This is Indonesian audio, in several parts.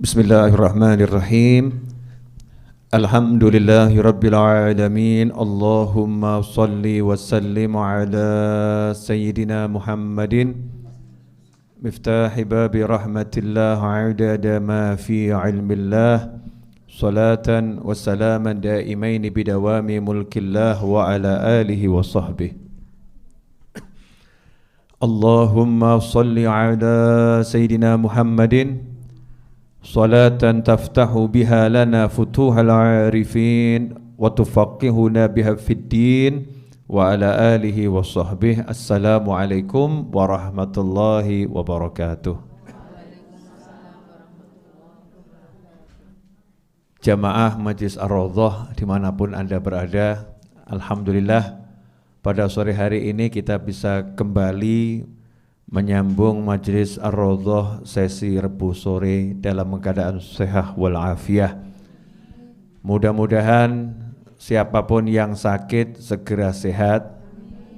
Bismillahirrahmanirrahim. Alhamdulillahi rabbil alamin. Allahumma salli wa sallim ala sayyidina Muhammadin miftahi babi rahmatillah adada ma fi ilmillah salatan wa salaman daimaini bidawami mulkillah wa ala alihi wa sahbihi. Allahumma salli ala sayyidina Muhammadin salatan taftahu biha lana futuhal arifin wa tufaqihuna biha fid din wa ala alihi wa sahbihi. Assalamualaikum warahmatullahi wabarakatuh. Jamaah Majlis Ar-Raudhah dimanapun Anda berada, alhamdulillah pada sore hari ini kita bisa kembali menyambung Majlis Ar-Raudhah sesi Rebu sore dalam keadaan sehat walafiat. Mudah-mudahan siapapun yang sakit segera sehat,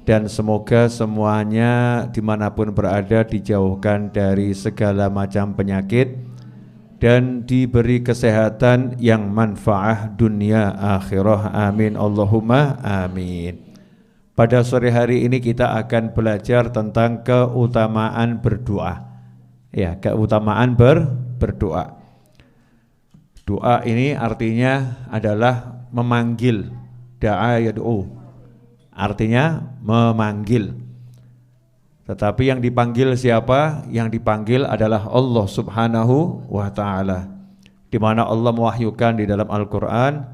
dan semoga semuanya dimanapun berada dijauhkan dari segala macam penyakit dan diberi kesehatan yang manfaat dunia akhirah. Amin Allahumma amin. Pada sore hari ini kita akan belajar tentang keutamaan berdoa. Ya, keutamaan berdoa. Doa ini artinya adalah memanggil. Da'a yad'u. Artinya memanggil. Tetapi yang dipanggil siapa? Yang dipanggil adalah Allah Subhanahu wa taala. Di mana Allah mewahyukan di dalam Al-Qur'an,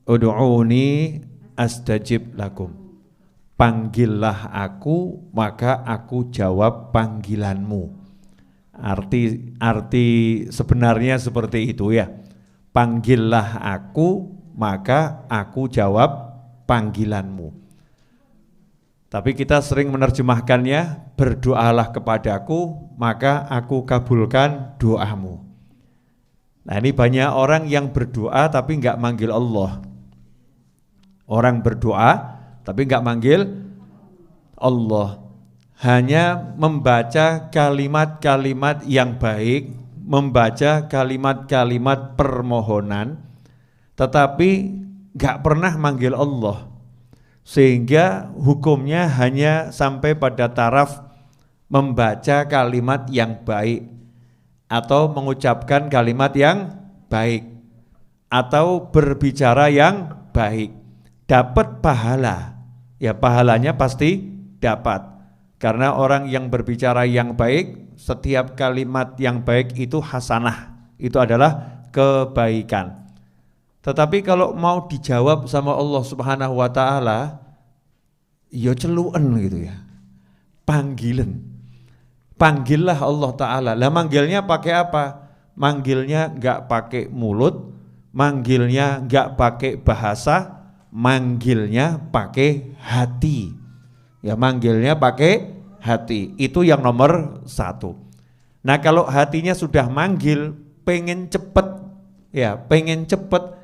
"Ud'uni astajib lakum." Panggillah aku, maka aku jawab panggilanmu. Arti sebenarnya seperti itu ya. Panggillah aku, maka aku jawab panggilanmu. Tapi kita sering menerjemahkannya, berdoalah kepadaku, maka aku kabulkan doamu. Nah, ini banyak orang yang berdoa tapi enggak manggil Allah. Orang berdoa tapi enggak manggil Allah, hanya membaca kalimat-kalimat yang baik, membaca kalimat-kalimat permohonan, tetapi enggak pernah manggil Allah, sehingga hukumnya hanya sampai pada taraf membaca kalimat yang baik atau mengucapkan kalimat yang baik atau berbicara yang baik, dapat pahala. Ya, pahalanya pasti dapat. Karena orang yang berbicara yang baik, setiap kalimat yang baik itu hasanah, itu adalah kebaikan. Tetapi kalau mau dijawab sama Allah Subhanahu wa taala, ya celuen gitu ya. Panggilan. Panggillah Allah taala. Lah manggilnya pakai apa? Manggilnya enggak pakai mulut, manggilnya enggak pakai bahasa, manggilnya pakai hati. Ya, manggilnya pakai hati. Itu yang nomor satu. Nah, kalau hatinya sudah manggil, pengen cepet, ya, pengen cepet,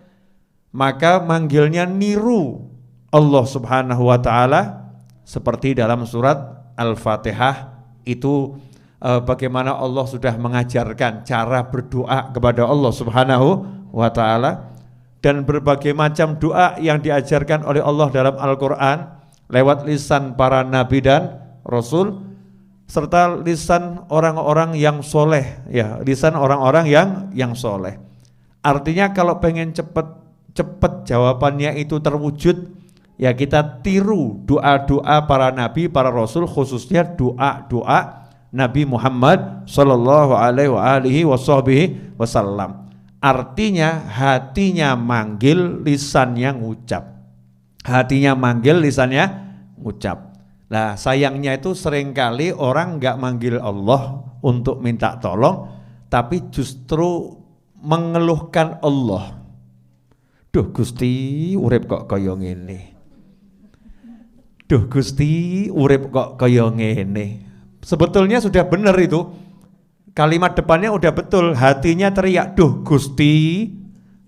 maka manggilnya niru Allah Subhanahu wa taala seperti dalam surat Al-Fatihah itu bagaimana Allah sudah mengajarkan cara berdoa kepada Allah Subhanahu wa taala. Dan berbagai macam doa yang diajarkan oleh Allah dalam Al-Quran lewat lisan para nabi dan rasul, serta lisan orang-orang yang soleh, ya, lisan orang-orang yang soleh. Artinya kalau pengen cepet jawabannya itu terwujud, ya kita tiru doa-doa para nabi, para rasul, khususnya doa-doa Nabi Muhammad sallallahu alaihi wasallam. Artinya hatinya manggil, lisannya ngucap. Hatinya manggil, lisannya ngucap. Nah, sayangnya itu seringkali orang enggak manggil Allah untuk minta tolong, tapi justru mengeluhkan Allah. Duh Gusti, urip kok kaya ngene. Duh Gusti, urip kok kaya ngene. Sebetulnya sudah benar itu. Kalimat depannya udah betul, hatinya teriak, duh Gusti,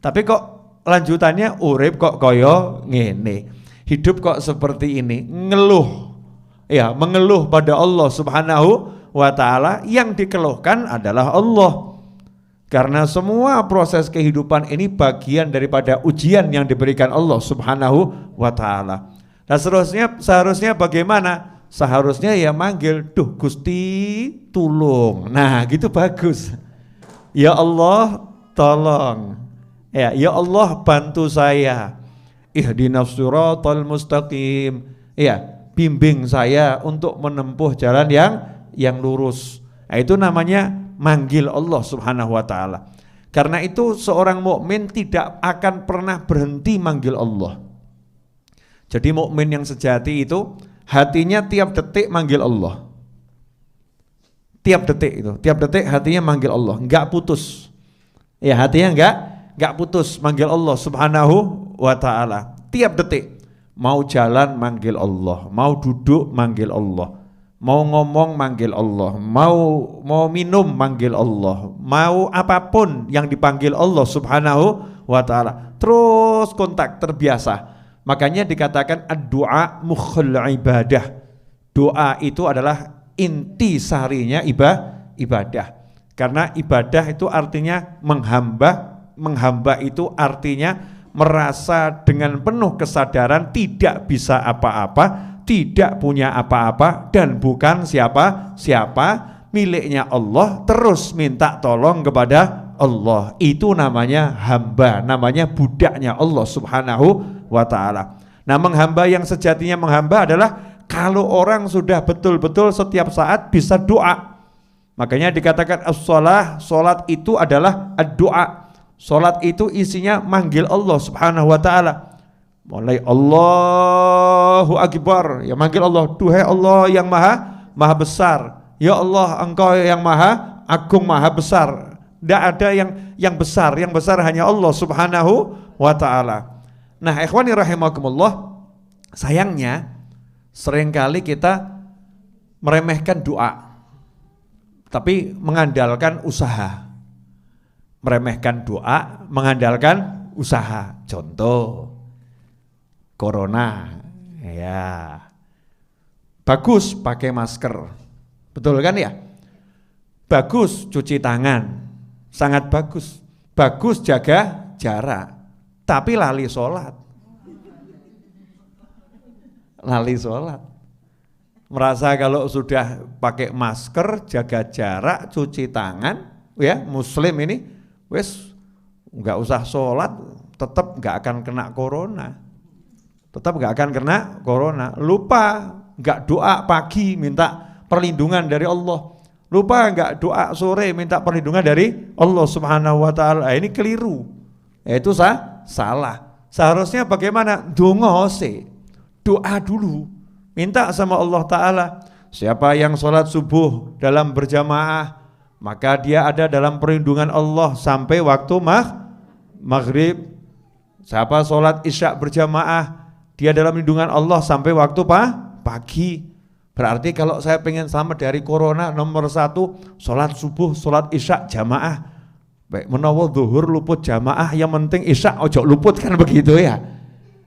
tapi kok lanjutannya urip kok kaya ngene, hidup kok seperti ini, ngeluh, ya, mengeluh pada Allah Subhanahu wa ta'ala. Yang dikeluhkan adalah Allah. Karena semua proses kehidupan ini bagian daripada ujian yang diberikan Allah Subhanahu wa ta'ala. Nah seharusnya bagaimana? Seharusnya ya manggil, duh Gusti tulung. Nah gitu bagus. Ya Allah tolong. Ya Allah bantu saya. Ihdinas siratal mustaqim. Ya, bimbing saya untuk menempuh jalan yang lurus. Nah, itu namanya manggil Allah Subhanahu wa taala. Karena itu seorang mukmin tidak akan pernah berhenti manggil Allah. Jadi mukmin yang sejati itu hatinya tiap detik manggil Allah. Tiap detik hatinya manggil Allah, enggak putus. Ya, hatinya enggak putus manggil Allah Subhanahu wa taala. Tiap detik mau jalan manggil Allah, mau duduk manggil Allah, mau ngomong manggil Allah, mau minum manggil Allah, mau apapun yang dipanggil Allah Subhanahu wa taala. Terus kontak, terbiasa. Makanya dikatakan ad-du'a mukhul ibadah. Doa itu adalah inti sarinya ibadah. Karena ibadah itu artinya menghamba itu artinya merasa dengan penuh kesadaran tidak bisa apa-apa, tidak punya apa-apa dan bukan siapa-siapa, miliknya Allah, terus minta tolong kepada Allah. Itu namanya hamba, namanya budaknya Allah Subhanahu wa ta'ala. Nah, menghamba yang sejatinya menghamba adalah kalau orang sudah betul-betul setiap saat bisa doa. Makanya dikatakan as-shalah, salat itu adalah ad-doa. Salat itu isinya manggil Allah Subhanahu wa ta'ala. Mulai Allahu Akbar, ya manggil Allah, duhai Allah yang maha besar. Ya Allah, Engkau yang maha agung, maha besar. Tidak ada yang besar, yang besar hanya Allah Subhanahu wa ta'ala. Nah, ikhwani rahimakumullah, sayangnya seringkali kita meremehkan doa, tapi mengandalkan usaha. Meremehkan doa, mengandalkan usaha. Contoh, corona, ya bagus pakai masker, betul kan ya? Bagus cuci tangan, sangat bagus. Bagus jaga jarak, tapi lali sholat. Lali sholat. Merasa kalau sudah pakai masker, jaga jarak, cuci tangan, ya muslim ini, wes nggak usah sholat, tetap nggak akan kena corona. Tetap nggak akan kena corona. Lupa nggak doa pagi minta perlindungan dari Allah. Lupa nggak doa sore minta perlindungan dari Allah Subhanahu wa ta'ala. Ini keliru. Itu salah. Seharusnya bagaimana? Doa dulu. Minta sama Allah Ta'ala. Siapa yang sholat subuh dalam berjamaah, maka dia ada dalam perlindungan Allah sampai waktu maghrib. Siapa sholat isya berjamaah, dia dalam lindungan Allah sampai waktu pagi. Berarti kalau saya pengen selamat dari corona, nomor 1 sholat subuh, sholat isya jamaah. Baik menawa zuhur luput jamaah, yang penting isya ojo luput, kan begitu ya.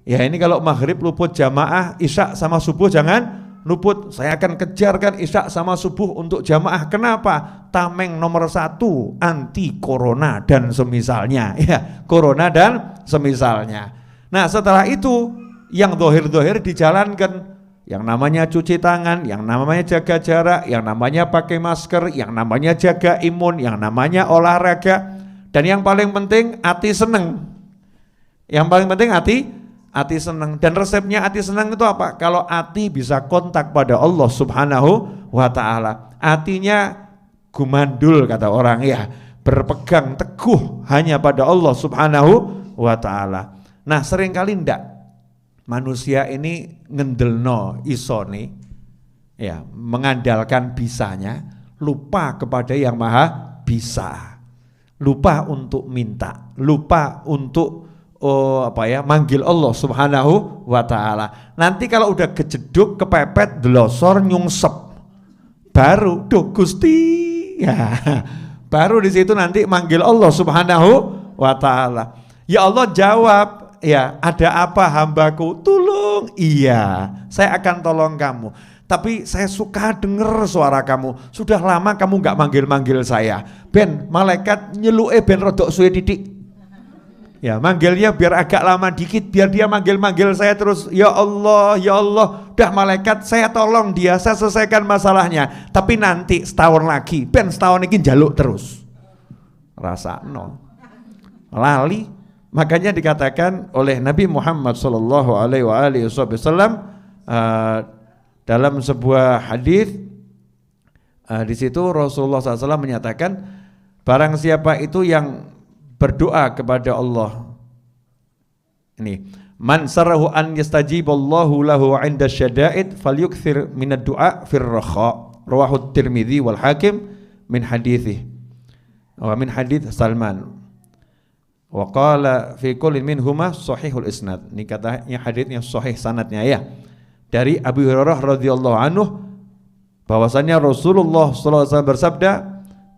Ya ini kalau maghrib luput jamaah, isya sama subuh jangan luput. Saya akan kejarkan isya sama subuh untuk jamaah. Kenapa? Tameng nomor 1 anti corona dan semisalnya. Ya, corona dan semisalnya. Nah setelah itu yang dohir-dohir dijalankan. Yang namanya cuci tangan, yang namanya jaga jarak, yang namanya pakai masker, yang namanya jaga imun, yang namanya olahraga. Dan yang paling penting hati seneng. Yang paling penting hati senang. Dan resepnya hati senang itu apa? Kalau hati bisa kontak pada Allah Subhanahu wa ta'ala, hatinya gumandul kata orang ya, berpegang teguh hanya pada Allah Subhanahu wa ta'ala. Nah seringkali ndak manusia ini ngendelno isone ya, mengandalkan bisanya, lupa kepada yang maha bisa, lupa untuk minta, lupa untuk manggil Allah Subhanahu wa ta'ala. Nanti kalau udah kejeduk, kepepet, delosor, nyungsep, baru duh Gusti ya, baru di situ nanti manggil Allah Subhanahu wa ta'ala. Ya Allah jawab, ya ada apa hambaku, tolong, iya saya akan tolong kamu. tapi saya suka denger suara kamu. Sudah lama kamu nggak manggil-manggil saya. Ben, malaikat nyeluke ben rodok suwe titik. Ya, manggilnya biar agak lama dikit, biar dia manggil-manggil saya terus. Ya Allah, udah malaikat saya tolong dia, saya selesaikan masalahnya. Tapi nanti setahun lagi, ben setahun ini jaluk terus. Rasa no. Lali, makanya dikatakan oleh Nabi Muhammad sallallahu alaihi wasallam dalam sebuah hadis di situ Rasulullah SAW menyatakan, barang siapa itu yang berdoa kepada Allah. Ini, man sarahu an yastajiballahu lahu 'inda syada'id falyukthir minad du'a fir rakha. Rawahu Tirmidzi wal Hakim min hadithi. Wa min hadits Salman. Wa qala fi kullin minhuma sahihul isnad. Ini katanya haditsnya sahih sanadnya ya. Dari Abu Hurairah radhiyallahu anhu bahwasanya Rasulullah sallallahu alaihi wasallam bersabda,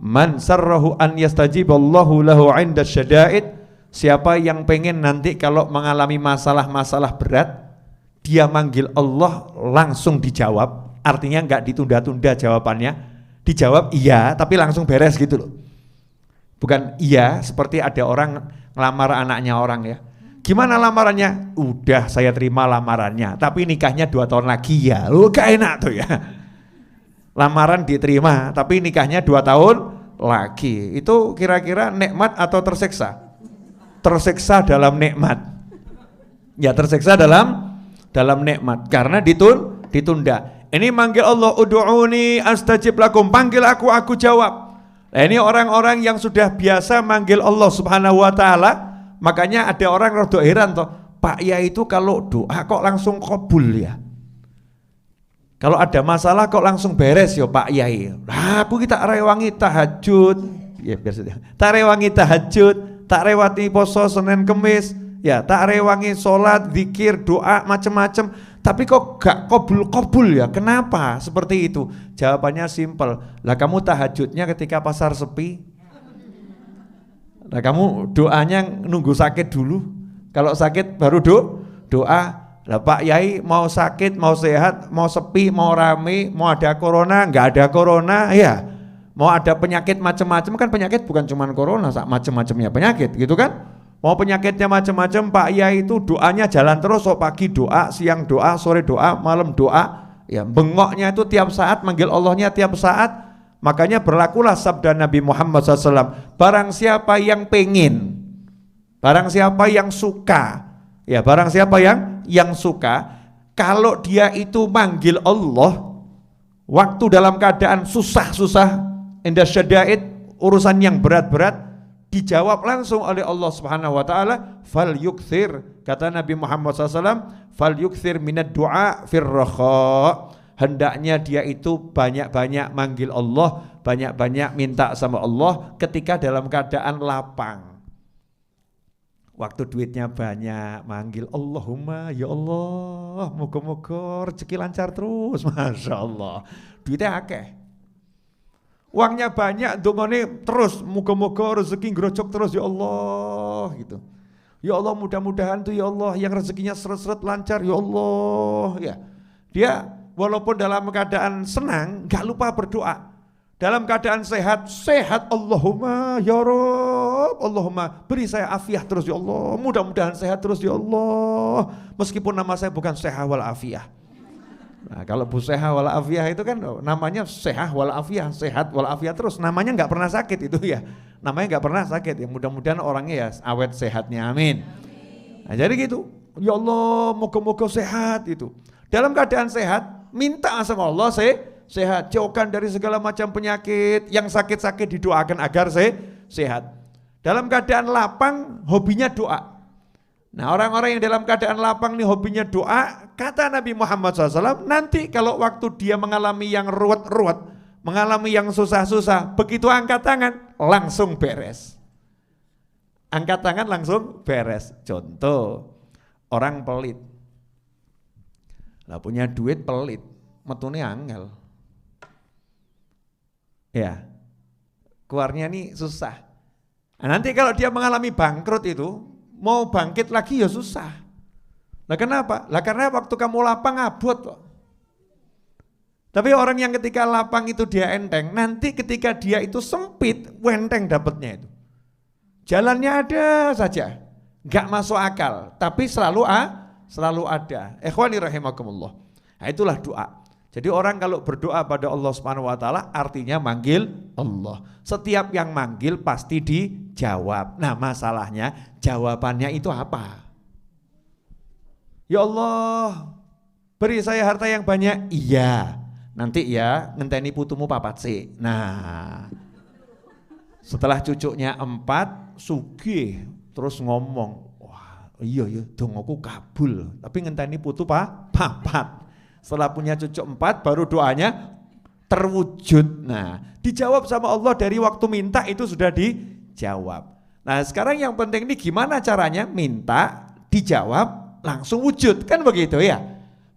man sarrahu an yastajiballahu lahu 'inda syada'id, siapa yang pengen nanti kalau mengalami masalah-masalah berat dia manggil Allah langsung dijawab, artinya enggak ditunda-tunda jawabannya, dijawab iya tapi langsung beres gitu loh. Bukan iya seperti ada orang ngelamar anaknya orang ya, gimana lamarannya? Udah saya terima lamarannya tapi nikahnya 2 tahun lagi ya. Gak enak tuh ya. Lamaran diterima tapi nikahnya 2 tahun lagi. Itu kira-kira nikmat atau tersiksa? Tersiksa dalam nikmat. Ya, tersiksa dalam nikmat karena ditunda. Ini manggil Allah, ud'uni astajib lakum, panggil aku jawab. Nah, ini orang-orang yang sudah biasa manggil Allah Subhanahu wa taala. Makanya ada orang rada heran toh, Pak Yai itu kalau doa kok langsung kabul ya. Kalau ada masalah kok langsung beres ya Pak Yai. Nah, aku kita rewangi tahajud. Ya biasa. Tak rewangi tahajud, tak rewati poso Senin Kemis, ya tak rewangi sholat, zikir, doa macam-macam. Tapi kok gak kabul ya? Kenapa seperti itu? Jawabannya simpel. Lah kamu tahajudnya ketika pasar sepi. Nah kamu doanya nunggu sakit dulu. Kalau sakit baru doa. Lah Pak Yai mau sakit, mau sehat, mau sepi, mau rame, mau ada corona, enggak ada corona, ya. Mau ada penyakit macam-macam, kan penyakit bukan cuma corona, macam-macamnya penyakit, gitu kan? Mau penyakitnya macam-macam, Pak Yai itu doanya jalan terus, so pagi doa, siang doa, sore doa, malam doa, ya bengoknya itu tiap saat, manggil Allahnya tiap saat. Makanya berlakulah sabda Nabi Muhammad SAW, barang siapa yang pengen, barang siapa yang suka, ya barang siapa yang suka, kalau dia itu manggil Allah waktu dalam keadaan susah-susah, indah syada'id, urusan yang berat-berat, dijawab langsung oleh Allah Subhanahu wa taala, fal yukthir, kata Nabi Muhammad SAW, fal yukthir minad du'a fir rakha. Hendaknya dia itu banyak-banyak manggil Allah, banyak-banyak minta sama Allah ketika dalam keadaan lapang. Waktu duitnya banyak, manggil Allahumma ya Allah, moga-moga rezeki lancar terus, Masya Allah. Duitnya akeh, uangnya banyak, dongane terus, moga-moga rezeki ngerocok terus ya Allah gitu. Ya Allah, mudah-mudahan tuh ya Allah yang rezekinya seret-seret lancar ya Allah ya. Dia walaupun dalam keadaan senang gak lupa berdoa. Dalam keadaan sehat, Allahumma ya Rabb, Allahumma beri saya afiah terus ya Allah, mudah-mudahan sehat terus ya Allah, meskipun nama saya bukan Seha wal Afiah. Nah kalau Bu Seha wal Afiah itu kan namanya Seha wal Afiah, sehat wal Afiah terus, namanya nggak pernah sakit itu ya, namanya nggak pernah sakit ya, mudah-mudahan orangnya ya awet sehatnya, amin. Nah jadi gitu, ya Allah moga-moga sehat itu. Dalam keadaan sehat, minta sama Allah sehat, jauhkan dari segala macam penyakit, yang sakit-sakit didoakan agar sehat. Dalam keadaan lapang, hobinya doa. Nah orang-orang yang dalam keadaan lapang nih hobinya doa, kata Nabi Muhammad SAW, nanti kalau waktu dia mengalami yang ruwet-ruwet, mengalami yang susah-susah, begitu angkat tangan, langsung beres. Angkat tangan langsung beres. Contoh, orang pelit. Lah punya duit pelit, metune angel. Ya, keluarnya nih susah. Nah, nanti kalau dia mengalami bangkrut itu, mau bangkit lagi ya susah. Lah kenapa? Lah karena waktu kamu lapang abot kok. Tapi orang yang ketika lapang itu dia enteng, nanti ketika dia itu sempit, enteng dapatnya itu. Jalannya ada saja, gak masuk akal, tapi selalu ada. Ikhwani rahimakumullah. Nah, itulah doa. Jadi orang kalau berdoa pada Allah Subhanahu wa taala artinya manggil Allah. Setiap yang manggil pasti dijawab. Nah, masalahnya jawabannya itu apa? Ya Allah, beri saya harta yang banyak. Iya. Nanti ya ngenteni putumu papat sih. Nah, setelah cucunya 4 sugih terus ngomong, wah iya dongoku kabul, tapi ngenteni putu papat. Setelah punya cucu 4 baru doanya terwujud. Nah, dijawab sama Allah dari waktu minta itu sudah dijawab. Nah, sekarang yang penting ini gimana caranya minta dijawab langsung wujud, kan begitu ya?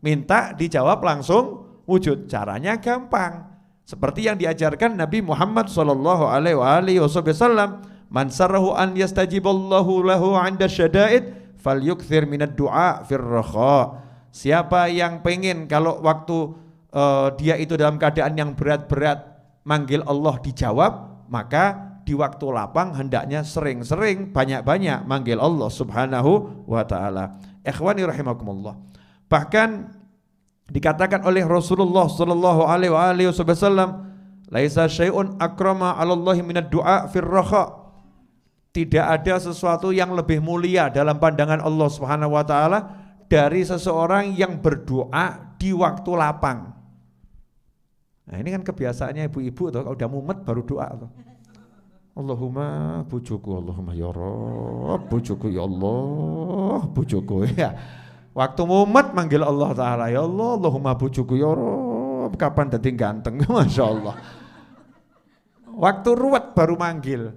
Minta dijawab langsung wujud. Caranya gampang. Seperti yang diajarkan Nabi Muhammad sallallahu alaihi wasallam, "Man sarrahu an yastajiballahu lahu 'inda syada'id falyukthir minad du'a fir rakha." Siapa yang pengen kalau waktu dia itu dalam keadaan yang berat-berat manggil Allah dijawab, maka di waktu lapang hendaknya sering-sering banyak-banyak manggil Allah Subhanahu wa taala. Ikhwani rahimakumullah. Bahkan dikatakan oleh Rasulullah sallallahu alaihi wasallam, "Laisa syai'un akrama 'ala Allah minad du'a fir rakha." Tidak ada sesuatu yang lebih mulia dalam pandangan Allah Subhanahu wa taala dari seseorang yang berdoa di waktu lapang. Nah, ini kan kebiasaannya ibu-ibu tuh, kalau udah mumet baru doa tuh. Allahumma bujuku, Allahumma ya Rabb, bujuku ya Allah, bujuku ya. Waktu mumet manggil Allah Ta'ala, ya Allah, Allahumma bujuku ya Rabb, kapan dadi ganteng, Masya Allah. Waktu ruwet baru manggil.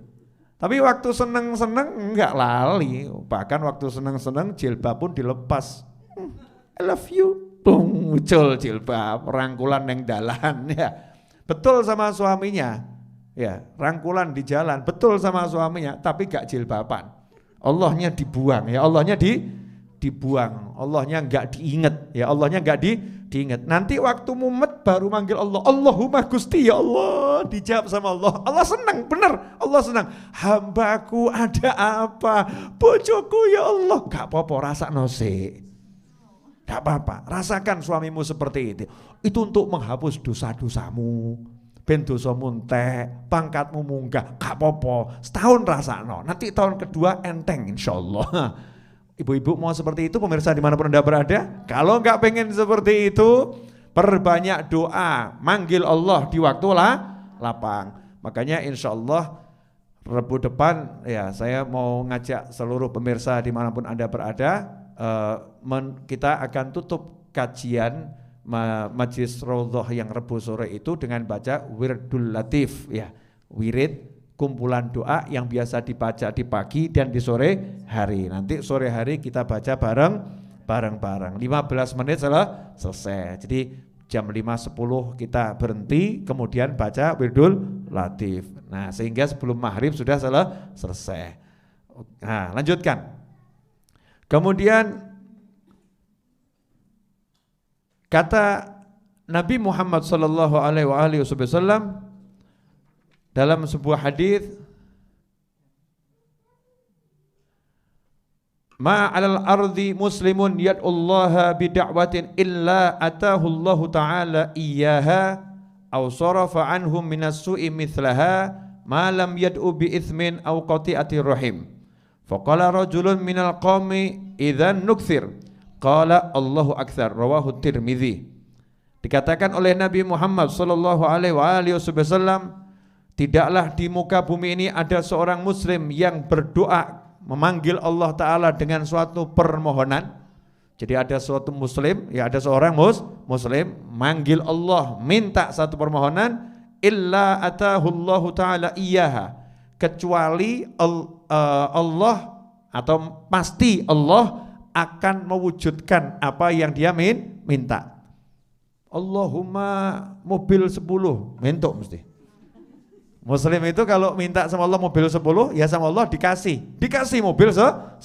Tapi waktu seneng-seneng enggak lali, bahkan waktu seneng-seneng jilbab pun dilepas. I love you, muncul jilbab, rangkulan neng dalan ya. Betul sama suaminya, ya rangkulan di jalan, betul sama suaminya, tapi gak jilbaban. Allahnya dibuang, ya Allahnya dibuang, Allahnya enggak diinget, ya Allahnya enggak diinget. Nanti waktu mumet baru manggil Allah, Allahumma Gusti ya Allah, dijawab sama Allah. Allah senang, benar, Allah senang. Hambaku ada apa? Bojoku ya Allah. Gak apa-apa, rasakno sik. Gak apa-apa, rasakan suamimu seperti itu. Itu untuk menghapus dosa-dosamu. Ben dosamu entek, pangkatmu munggah, gak apa-apa. Setahun rasakno, nanti tahun kedua enteng insyaallah. Ibu-ibu mau seperti itu pemirsa dimanapun Anda berada? Kalau nggak pengen seperti itu, perbanyak doa, manggil Allah di waktu lapang. Makanya insya Allah Rabu depan ya saya mau ngajak seluruh pemirsa dimanapun Anda berada, kita akan tutup kajian Majlis Raudhah yang Rabu sore itu dengan baca Wirdul Latif ya, wirid kumpulan doa yang biasa dibaca di pagi dan di sore hari. Nanti sore hari kita baca bareng-bareng. 15 menit selesai. Jadi jam 5.10 kita berhenti, kemudian baca Wirdul Latif. Nah, sehingga sebelum maghrib sudah selesai. Nah, lanjutkan. Kemudian kata Nabi Muhammad sallallahu alaihi wasallam dalam sebuah hadis, ma 'alal ardi muslimun yad'ullaha bid'awatin illa atahu Allah ta'ala iyyaha aw sarafa anhum minas su'i mithlaha ma lam yad'u bi ithmin aw qati'ati rahim. Faqala rajulun minal qaumi idzan nukthir. Qala Allahu aktsar, rawahu Tirmidzi. Dikatakan oleh Nabi Muhammad sallallahu alaihi wasallam, tidaklah di muka bumi ini ada seorang muslim yang berdoa memanggil Allah Ta'ala dengan suatu permohonan. Jadi ada suatu muslim, ya ada seorang muslim manggil Allah, minta satu permohonan, illa atahullahu ta'ala iyaha, kecuali Allah atau pasti Allah akan mewujudkan apa yang dia minta. Allahumma mobil 10, mentok mesti. Muslim itu kalau minta sama Allah mobil 10, ya sama Allah dikasih mobil 10.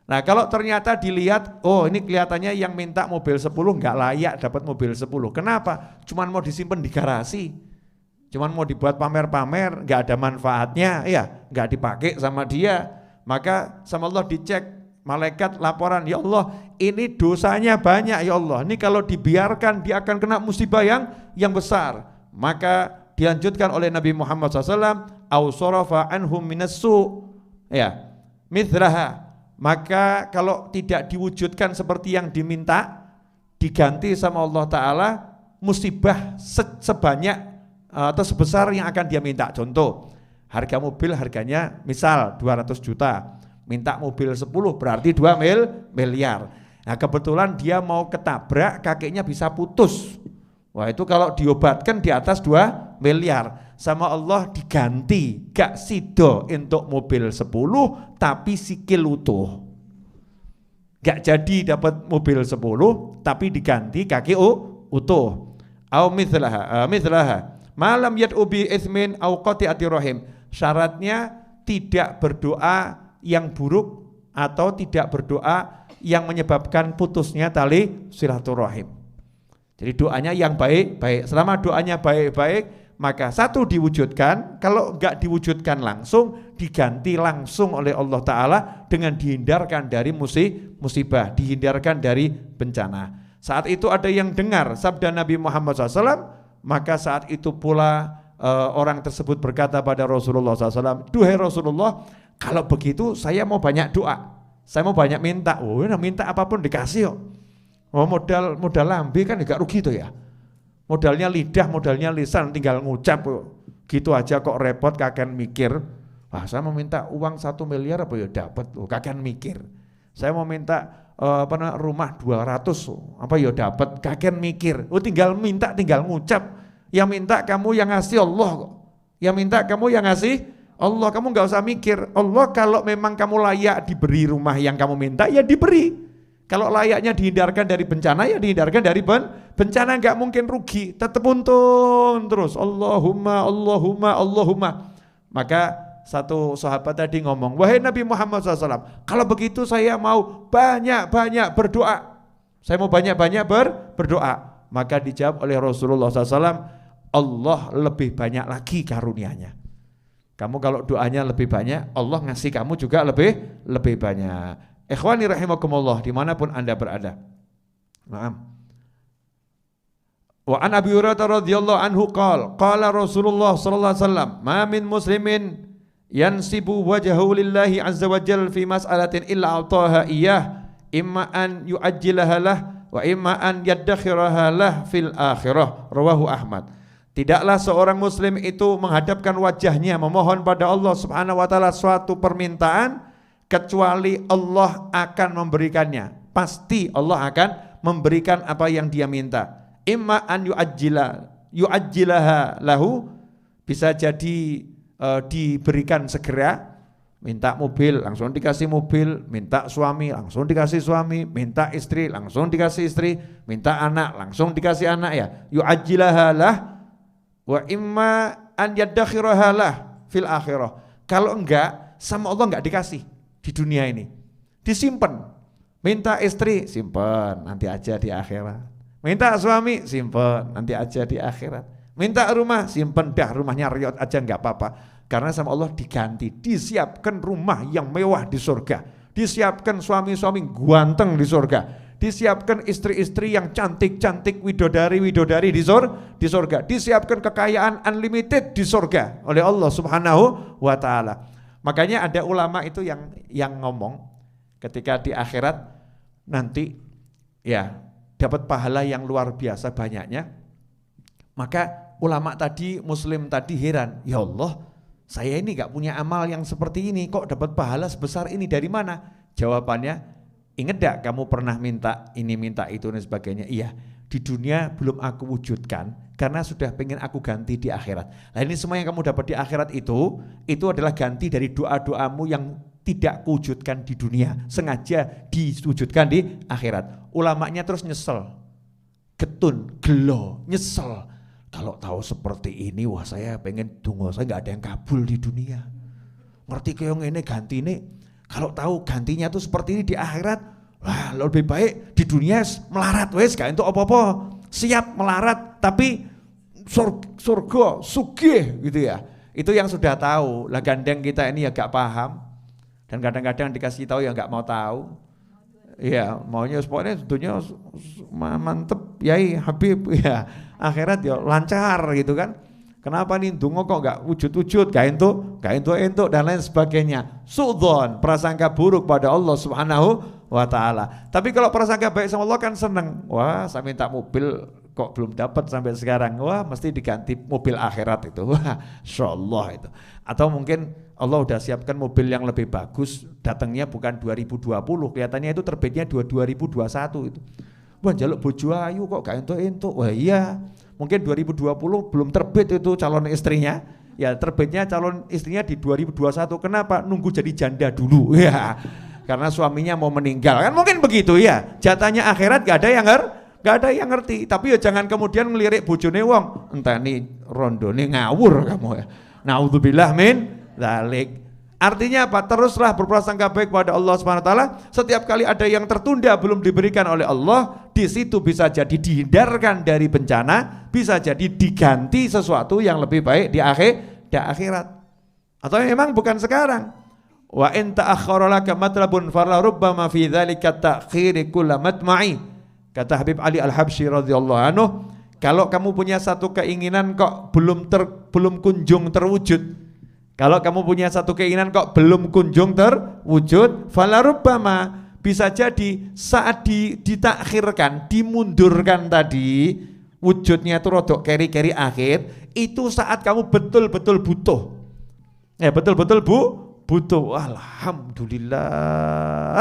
Nah kalau ternyata dilihat, oh ini kelihatannya yang minta mobil 10 nggak layak dapat mobil 10. Kenapa? Cuman mau disimpan di garasi, cuman mau dibuat pamer-pamer, nggak ada manfaatnya, ya nggak dipakai sama dia. Maka sama Allah dicek, malaikat laporan, ya Allah ini dosanya banyak ya Allah, ini kalau dibiarkan dia akan kena musibah yang besar. Maka dilanjutkan oleh Nabi Muhammad SAW, au sarafa anhum minassu, ya mithlaha. Maka kalau tidak diwujudkan seperti yang diminta, diganti sama Allah Ta'ala musibah sebanyak atau sebesar yang akan dia minta. Contoh, harga mobil harganya misal 200 juta, minta mobil 10 berarti 2 miliar. Nah kebetulan dia mau ketabrak, kakinya bisa putus. Wah itu kalau diobatkan di atas 2 miliar. Sama Allah diganti, gak sido untuk mobil 10 tapi sikil utuh. Gak jadi dapat mobil 10 tapi diganti kaki utuh. Au mithlaha malam yad'u bi itsmin au qati'ati rahim. Syaratnya tidak berdoa yang buruk atau tidak berdoa yang menyebabkan putusnya tali silaturahim. Jadi doanya yang baik-baik. Selama doanya baik-baik, maka satu diwujudkan. Kalau enggak diwujudkan langsung, diganti langsung oleh Allah Ta'ala dengan dihindarkan dari musibah, dihindarkan dari bencana. Saat itu ada yang dengar sabda Nabi Muhammad SAW, maka saat itu pula orang tersebut berkata pada Rasulullah SAW, duhai Rasulullah, kalau begitu saya mau banyak doa, saya mau banyak minta. Oh, minta apapun dikasih kok. Oh, modal lambe kan enggak rugi tuh ya. Modalnya lidah, modalnya lisan, tinggal ngucap gitu aja kok repot, kakean mikir. Wah, saya mau minta uang 1 miliar apa ya dapat, kakean mikir. Saya mau minta rumah 200 apa ya dapat, kakean mikir. Oh, tinggal minta, tinggal ngucap. Yang minta kamu, yang ngasih Allah kok. Yang minta kamu, yang ngasih Allah. Kamu enggak usah mikir. Allah kalau memang kamu layak diberi rumah yang kamu minta, ya diberi. Kalau layaknya dihindarkan dari bencana, ya dihindarkan dari bencana, enggak mungkin rugi, tetap untung terus. Allahumma, Allahumma, Allahumma. Maka satu sahabat tadi ngomong, wahai Nabi Muhammad SAW, kalau begitu saya mau banyak-banyak berdoa. Saya mau banyak-banyak berdoa. Maka dijawab oleh Rasulullah SAW, Allah lebih banyak lagi karunianya. Kamu kalau doanya lebih banyak, Allah ngasih kamu juga lebih banyak. Ikhwani rahimakumullah dimanapun anda berada. Naam. Wa an Abi Hurairah radhiyallahu anhu qala Rasulullah sallallahu alaihi wasallam, ma min muslimin yansibu wajhahu lillahi azza wa jalla fi mas'alatin illa ataha iyyah, imma an yu'ajjilaha lah wa imma an yaddakhiraha lah fil akhirah. Rawahu Ahmad. Tidaklah seorang muslim itu menghadapkan wajahnya memohon pada Allah Subhanahu wa taala suatu permintaan kecuali Allah akan memberikannya. Pasti Allah akan memberikan apa yang dia minta. Imma an yu'ajjilaha lahu, bisa jadi diberikan segera. Minta mobil langsung dikasih mobil, minta suami langsung dikasih suami, minta istri langsung dikasih istri, minta anak langsung dikasih anak, ya. Yu'ajjilaha lah wa imma an yaddakhiraha lah fil akhirah. Kalau enggak, sama Allah enggak dikasih di dunia ini, disimpan. Minta istri, simpan, nanti aja di akhirat. Minta suami, simpan, nanti aja di akhirat. Minta rumah, simpan, dah rumahnya riot aja enggak apa-apa. Karena sama Allah diganti, disiapkan rumah yang mewah di surga, disiapkan suami-suami ganteng di surga, disiapkan istri-istri yang cantik-cantik, widodari-widodari di surga, disiapkan kekayaan unlimited di surga oleh Allah Subhanahu wa ta'ala. Makanya ada ulama itu yang ngomong ketika di akhirat nanti ya dapat pahala yang luar biasa banyaknya. Maka ulama tadi, muslim tadi heran, ya Allah, saya ini gak punya amal yang seperti ini, kok dapat pahala sebesar ini dari mana? Jawabannya, ingat gak kamu pernah minta ini, minta itu dan sebagainya? Iya, di dunia belum aku wujudkan karena sudah pengen aku ganti di akhirat. Nah ini semua yang kamu dapat di akhirat itu adalah ganti dari doa-doamu yang tidak kuwujudkan di dunia, sengaja diwujudkan di akhirat. Ulamanya terus nyesel, getun, gelo, nyesel. Kalau tahu seperti ini, wah saya pengen dungo, saya gak ada yang kabul di dunia. Ngerti kayong ini ganti ini, Kalau tahu gantinya tuh seperti ini di akhirat, wah lebih baik di dunia melarat wes gak entuk apa-apa. Siap melarat tapi surga sugih gitu ya. Itu yang sudah tahu. Lah gandeng kita ini ya gak paham. Dan kadang-kadang dikasih tahu ya gak mau tahu. Ya maunya pokoknya tentunya mantep yai Habib ya. Akhirat ya lancar gitu kan. Kenapa nih ndonga kok gak wujud-wujud, gak entuk dan lain sebagainya. Sudzon, prasangka buruk pada Allah Subhanahu wa taala. Tapi kalau prasangka baik sama Allah kan seneng. Wah, saya minta mobil kok belum dapat sampai sekarang. Wah, mesti diganti mobil akhirat itu. Wah, insyaallah itu. Atau mungkin Allah udah siapkan mobil yang lebih bagus, datangnya bukan 2020, kelihatannya itu terbitnya 2021 itu. Wah, njaluk bojo ayu kok gak entuk-entuk. Wah, iya. Mungkin 2020 belum terbit itu calon istrinya. Ya, terbitnya calon istrinya di 2021. Kenapa? Nunggu jadi janda dulu. Ya. Karena suaminya mau meninggal. Kan mungkin begitu ya. Jatahnya akhirat gak ada yang ngerti. Tapi ya jangan kemudian ngelirik bojone wong. Entah ini rondone ngawur kamu ya. Naudzubillah min dzalik. Artinya apa? Teruslah berprasangka baik kepada Allah Subhanahu wa taala. Setiap kali ada yang tertunda belum diberikan oleh Allah, di situ bisa jadi dihindarkan dari bencana, bisa jadi diganti sesuatu yang lebih baik di akhirat. Atau memang bukan sekarang. Wa in ta'akhkhara laka matlabun fala rubbama fi dzalika ta'khiri kull matma'i. Kata Habib Ali Al-Habsyi radhiyallahu anhu, kalau kamu punya satu keinginan kok belum kunjung terwujud. Kalau kamu punya satu keinginan kok belum kunjung terwujud, fala rubbama, bisa jadi saat ditakhirkan, dimundurkan tadi, wujudnya itu rodok keri-keri akhir, itu saat kamu betul-betul butuh. Ya betul-betul butuh. Alhamdulillah.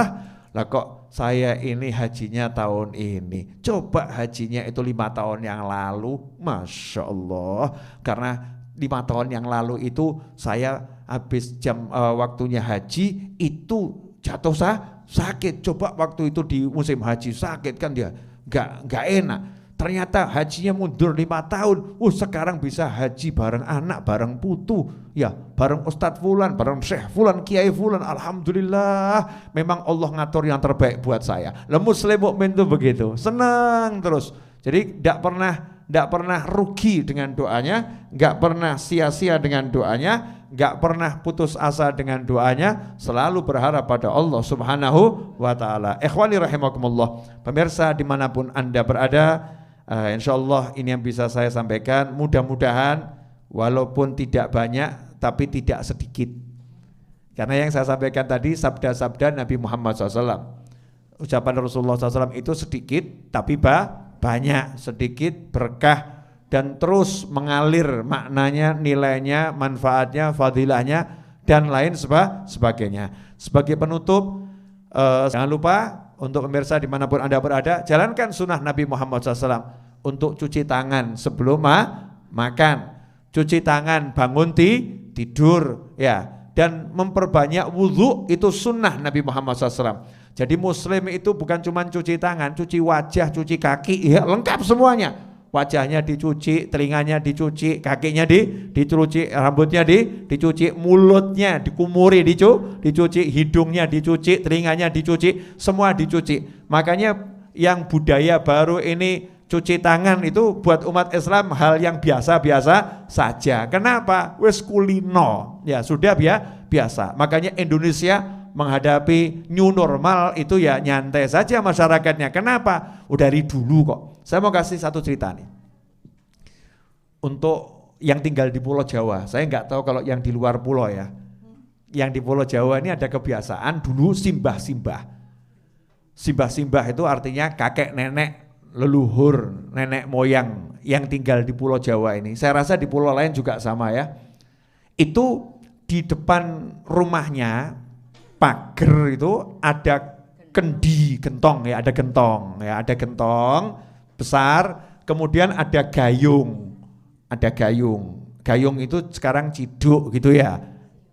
Lah kok saya ini hajinya tahun ini. Coba hajinya itu 5 tahun yang lalu, Masya Allah. Karena 5 tahun yang lalu itu saya habis waktunya haji itu jatuh sakit. Coba waktu itu di musim haji sakit kan dia nggak enak. Ternyata hajinya mundur 5 tahun. Sekarang bisa haji bareng anak, bareng putu, ya bareng Ustadz Fulan, bareng Syekh Fulan, Kiai Fulan. Alhamdulillah, memang Allah ngatur yang terbaik buat saya. Muslim mukmin itu begitu, senang terus. Jadi tidak pernah rugi dengan doanya, nggak pernah sia-sia dengan doanya, nggak pernah putus asa dengan doanya, selalu berharap pada Allah Subhanahu wa taala. Ikhwani rahimakumullah, pemirsa dimanapun Anda berada, insyaallah ini yang bisa saya sampaikan. Mudah-mudahan walaupun tidak banyak tapi tidak sedikit. Karena yang saya sampaikan tadi sabda-sabda Nabi Muhammad SAW, ucapan Rasulullah SAW itu sedikit tapi banyak, sedikit berkah dan terus mengalir maknanya, nilainya, manfaatnya, fadilahnya dan lain sebagainya. Sebagai penutup, jangan lupa untuk pemirsa dimanapun Anda berada, jalankan sunnah Nabi Muhammad SAW untuk cuci tangan sebelum makan, cuci tangan bangun tidur, ya, dan memperbanyak wudhu itu sunnah Nabi Muhammad SAW. Jadi muslim itu bukan cuma cuci tangan, cuci wajah, cuci kaki, ya lengkap semuanya. Wajahnya dicuci, telinganya dicuci, kakinya dicuci, rambutnya dicuci, mulutnya dikumuri, dicuci, hidungnya dicuci, telinganya dicuci, semua dicuci. Makanya yang budaya baru ini cuci tangan itu buat umat Islam hal yang biasa-biasa saja. Kenapa? Wes kulino, ya sudah biasa. Makanya Indonesia menghadapi new normal itu ya nyantai saja masyarakatnya. Kenapa? Udah dari dulu kok. Saya mau kasih satu cerita nih. Untuk yang tinggal di Pulau Jawa, saya nggak tahu kalau yang di luar pulau ya. Yang di Pulau Jawa ini ada kebiasaan dulu simbah-simbah. Simbah-simbah itu artinya kakek nenek, leluhur, nenek moyang yang tinggal di Pulau Jawa ini. Saya rasa di pulau lain juga sama ya. Itu di depan rumahnya pagar itu ada gentong ya, ada gentong besar, kemudian ada gayung. Gayung itu sekarang ciduk gitu ya,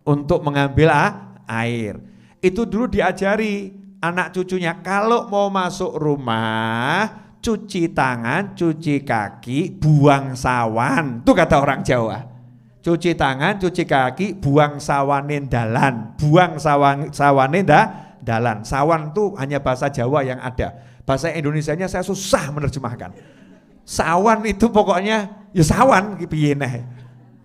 untuk mengambil air. Itu dulu diajari anak cucunya kalau mau masuk rumah cuci tangan, cuci kaki, buang sawan. Itu kata orang Jawa. cuci tangan, cuci kaki, buang sawane dalan, buang sawane dalan. Sawan itu hanya bahasa Jawa yang ada. Bahasa Indonesianya saya susah menerjemahkan. Sawan itu pokoknya ya sawan piye neh.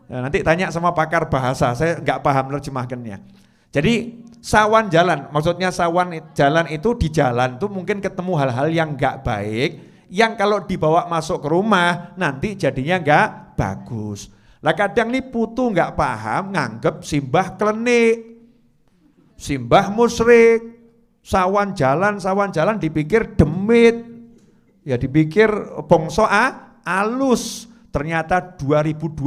Nah, nanti tanya sama pakar bahasa, saya nggak paham menerjemahkannya. Jadi sawan jalan, maksudnya sawan jalan itu di jalan tuh mungkin ketemu hal-hal yang nggak baik, yang kalau dibawa masuk ke rumah nanti jadinya nggak bagus. Lah kadang nih putu nggak paham, nganggep simbah klenik, simbah musyrik, sawan jalan dipikir demit, ya dipikir bongso alus. Ternyata 2020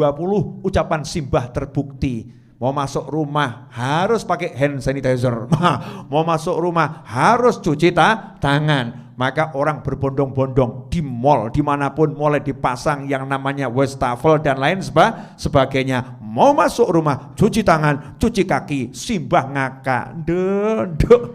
ucapan simbah terbukti. Mau masuk rumah harus pakai hand sanitizer. Mau masuk rumah harus cuci tangan. Maka orang berbondong-bondong di mall dimanapun mulai dipasang yang namanya wastafel dan lain sebagainya. Mau masuk rumah cuci tangan, cuci kaki, simbah ngakak. Denduk.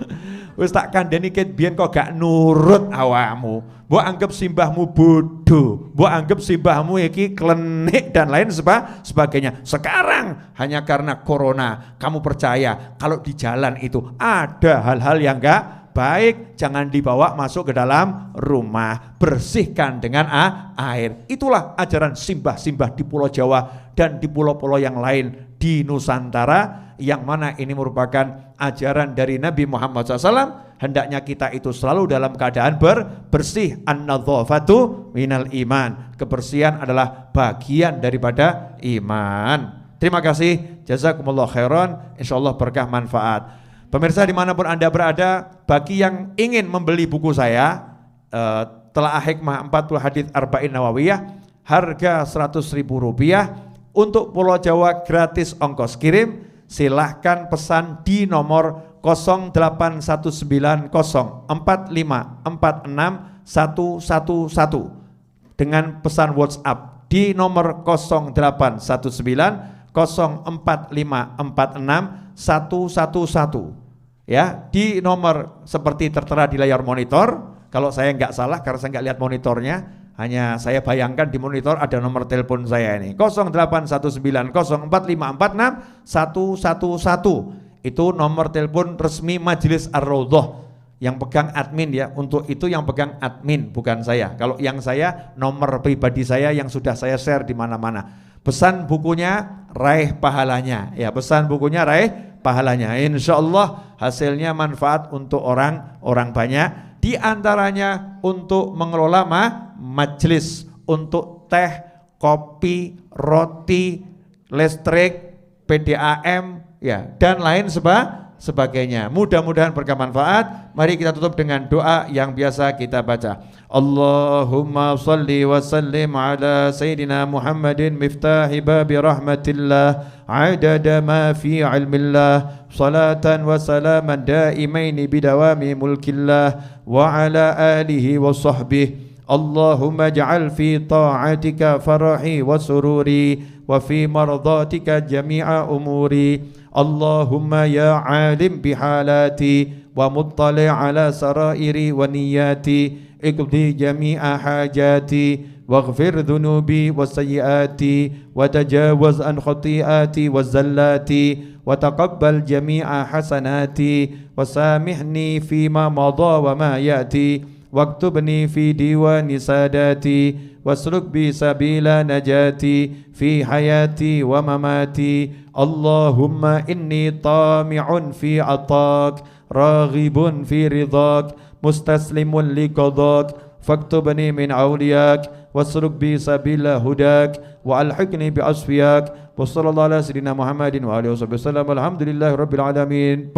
Wis tak kandhani ket biyen kok gak nurut awakmu. Mbok anggap simbahmu bodoh, mbok anggap simbahmu iki klenik dan lain sebagainya. Sekarang hanya karena corona kamu percaya kalau di jalan itu ada hal-hal yang enggak baik, jangan dibawa masuk ke dalam rumah. Bersihkan dengan air. Itulah ajaran simbah-simbah di Pulau Jawa dan di pulau-pulau yang lain di Nusantara, yang mana ini merupakan ajaran dari Nabi Muhammad SAW. Hendaknya kita itu selalu dalam keadaan bersih. An-nadzafatu minal iman. Kebersihan adalah bagian daripada iman. Terima kasih, jazakumullah khairan, insyaallah berkah manfaat. Pemirsa dimanapun Anda berada, bagi yang ingin membeli buku saya, Telaah Hikmah 40 Hadits Arba'in Nawawiyah, harga Rp100.000, untuk Pulau Jawa gratis ongkos kirim. Silahkan pesan di nomor 0819454611 dengan pesan WhatsApp di nomor 0819454611 ya, di nomor seperti tertera di layar monitor. Kalau saya nggak salah, karena saya nggak lihat monitornya, hanya saya bayangkan di monitor ada nomor telepon saya ini 081904544611. Itu nomor telepon resmi Majelis Ar-Raudhah yang pegang admin ya. Untuk itu yang pegang admin, bukan saya. Kalau yang saya nomor pribadi saya yang sudah saya share di mana-mana. Pesan bukunya, raih pahalanya. Ya, pesan bukunya, raih pahalanya. Insya Allah hasilnya manfaat untuk orang banyak. Di antaranya untuk mengelola majelis, untuk teh, kopi, roti, listrik, PDAM, ya, dan lain sebagainya. Mudah-mudahan berkah manfaat. Mari kita tutup dengan doa yang biasa kita baca. Allahumma salli wa sallim ala Sayyidina Muhammadin miftahi babi rahmatillah adada ma fi ilmillah salatan wa salaman daimaini bidawami mulkillah wa ala alihi wa sahbihi. Allahumma ja'al fi ta'atika farahi wa sururi wa fi mardatika jami'a umuri. Allahumma ya alim bihalati wa muttali' ala sarairi wa niyati iqdi jami'a hajati waghfir dhunubi wa sayyiati wa tajawaz an khati'ati wa zallati wa taqabbal jami'a hasanati wa samihni fima madha wa ma yati واكتبني في ديوان ساداتي واسلك بي سبيل نجاتي في حياتي ومماتي. اللهم إني طامع في عطاك راغب في رضاك مستسلم لقضاك فاكتبني من أولياك واسلك بي سبيل هداك وألحقني بأصفياك. وصلى الله على سيدنا محمد وآله وصحبه وسلم. الحمد لله رب العالمين.